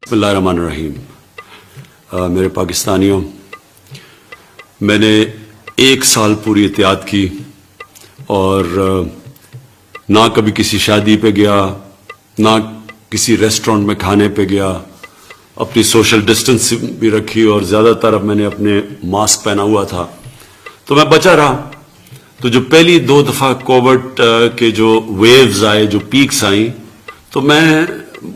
بسم اللہ الرحمن الرحیم. میرے پاکستانیوں، میں نے 1 سال پوری احتیاط کی اور نہ کبھی کسی شادی پہ گیا، نہ کسی ریسٹورنٹ میں کھانے پہ گیا. اپنی سوشل ڈسٹنس بھی رکھی اور زیادہ تر اب میں نے اپنے ماسک پہنا ہوا تھا تو میں بچا رہا. تو جو پہلی 2 دفعہ کووڈ کے جو ویوز آئے، جو پیکس آئیں، تو میں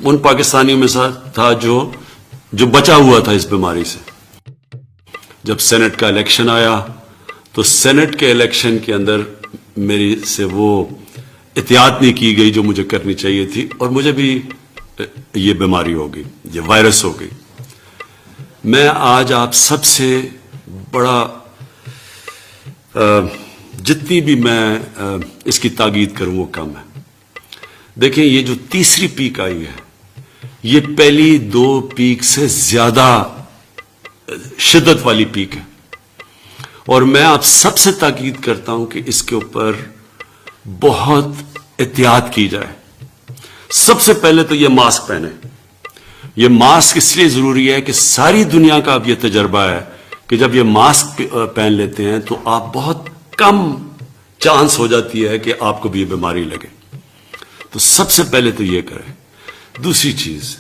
ان پاکستانیوں میں تھا جو بچا ہوا تھا اس بیماری سے. جب سینٹ کا الیکشن آیا تو سینٹ کے الیکشن کے اندر میری سے وہ احتیاط نہیں کی گئی جو مجھے کرنی چاہیے تھی، اور مجھے بھی یہ بیماری ہو گئی، یہ وائرس ہو گئی. میں آج آپ سب سے بڑا جتنی بھی میں اس کی تاکید کروں وہ کم ہے. دیکھیں، یہ جو تیسری پیک آئی ہے یہ پہلی 2 پیک سے زیادہ شدت والی پیک ہے، اور میں آپ سب سے تاکید کرتا ہوں کہ اس کے اوپر بہت احتیاط کی جائے. سب سے پہلے تو یہ ماسک پہنے. یہ ماسک اس لیے ضروری ہے کہ ساری دنیا کا اب یہ تجربہ ہے کہ جب یہ ماسک پہن لیتے ہیں تو آپ بہت کم چانس ہو جاتی ہے کہ آپ کو بھی یہ بیماری لگے. تو سب سے پہلے تو یہ کریں. دوسری چیز،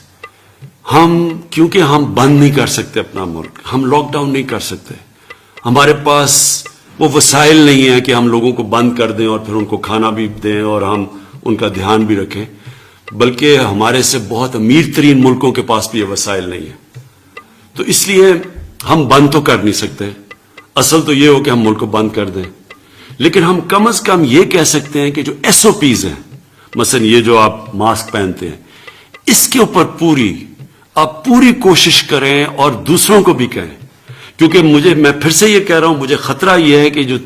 کیونکہ ہم بند نہیں کر سکتے اپنا ملک، ہم لاک ڈاؤن نہیں کر سکتے، ہمارے پاس وہ وسائل نہیں ہیں کہ ہم لوگوں کو بند کر دیں اور پھر ان کو کھانا بھی دیں اور ہم ان کا دھیان بھی رکھیں، بلکہ ہمارے سے بہت امیر ترین ملکوں کے پاس بھی یہ وسائل نہیں ہیں. تو اس لیے ہم بند تو کر نہیں سکتے. اصل تو یہ ہو کہ ہم ملک کو بند کر دیں، لیکن ہم کم از کم یہ کہہ سکتے ہیں کہ جو SOPs ہیں، مثلا یہ جو آپ ماسک پہنتے ہیں، اس کے اوپر آپ پوری کوشش کریں اور دوسروں کو بھی کہیں. کیونکہ میں پھر سے یہ کہہ رہا ہوں، مجھے خطرہ یہ ہے کہ جو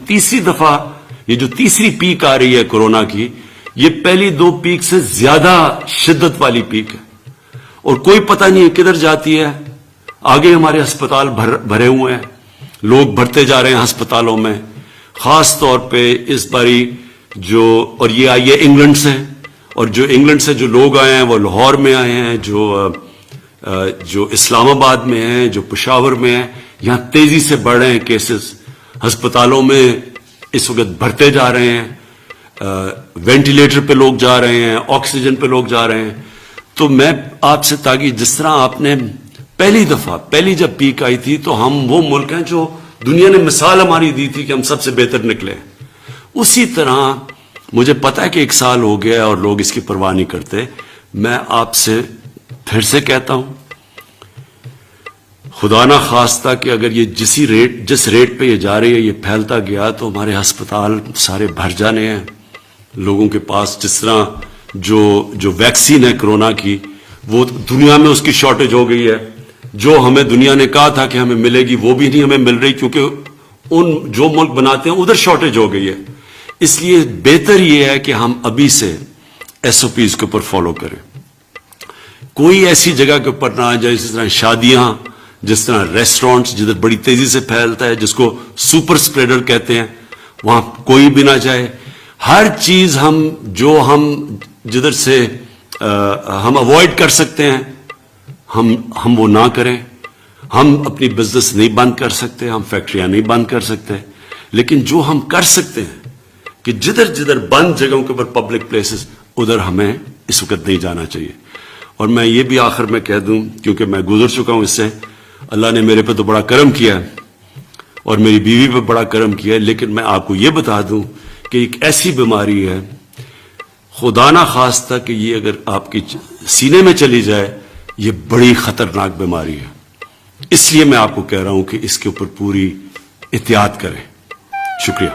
تیسری پیک آ رہی ہے کورونا کی، یہ پہلی 2 پیک سے زیادہ شدت والی پیک ہے، اور کوئی پتہ نہیں ہے کدھر جاتی ہے. آگے ہمارے ہسپتال بھرے ہوئے ہیں، لوگ بھرتے جا رہے ہیں ہسپتالوں میں. خاص طور پہ اس باری اور یہ آئی ہے انگلینڈ سے، اور جو انگلینڈ سے جو لوگ آئے ہیں وہ لاہور میں آئے ہیں، جو اسلام آباد میں ہیں، جو پشاور میں ہیں. یہاں تیزی سے بڑھ رہے ہیں کیسز. ہسپتالوں میں اس وقت بھرتے جا رہے ہیں، وینٹیلیٹر پہ لوگ جا رہے ہیں، آکسیجن پہ لوگ جا رہے ہیں. تو میں آپ سے تاکہ جس طرح آپ نے پہلی جب پیک آئی تھی تو ہم وہ ملک ہیں جو دنیا نے مثال ہماری دی تھی کہ ہم سب سے بہتر نکلے. اسی طرح مجھے پتا ہے کہ 1 سال ہو گیا اور لوگ اس کی پرواہ نہیں کرتے. میں آپ سے پھر سے کہتا ہوں، خدا نہ خواستہ کہ اگر یہ جس ریٹ پہ یہ جا رہی ہے، یہ پھیلتا گیا تو ہمارے ہسپتال سارے بھر جانے ہیں لوگوں کے پاس. جس طرح جو ویکسین ہے کرونا کی، وہ دنیا میں اس کی شارٹیج ہو گئی ہے. جو ہمیں دنیا نے کہا تھا کہ ہمیں ملے گی وہ بھی نہیں ہمیں مل رہی، کیونکہ جو ملک بناتے ہیں ادھر شارٹیج ہو گئی ہے. اس لیے بہتر یہ ہے کہ ہم ابھی سے SOPs کے اوپر فالو کریں. کوئی ایسی جگہ کے اوپر نہ آ جائے، جس طرح شادیاں، جس طرح ریسٹورنٹس جدھر بڑی تیزی سے پھیلتا ہے، جس کو سپر سپریڈر کہتے ہیں، وہاں کوئی بھی نہ جائے. ہر چیز ہم جدھر سے ہم اوائڈ کر سکتے ہیں ہم وہ نہ کریں. ہم اپنی بزنس نہیں بند کر سکتے، ہم فیکٹریاں نہیں بند کر سکتے، لیکن جو ہم کر سکتے ہیں کہ جدھر بند جگہوں کے اوپر پبلک پلیسز، ادھر ہمیں اس وقت نہیں جانا چاہیے. اور میں یہ بھی آخر میں کہہ دوں، کیونکہ میں گزر چکا ہوں اس سے، اللہ نے میرے پہ تو بڑا کرم کیا ہے اور میری بیوی پہ بڑا کرم کیا ہے، لیکن میں آپ کو یہ بتا دوں کہ ایک ایسی بیماری ہے، خدا نہ خواستہ کہ یہ اگر آپ کی سینے میں چلی جائے، یہ بڑی خطرناک بیماری ہے. اس لیے میں آپ کو کہہ رہا ہوں کہ اس کے اوپر پوری احتیاط کریں. شکریہ.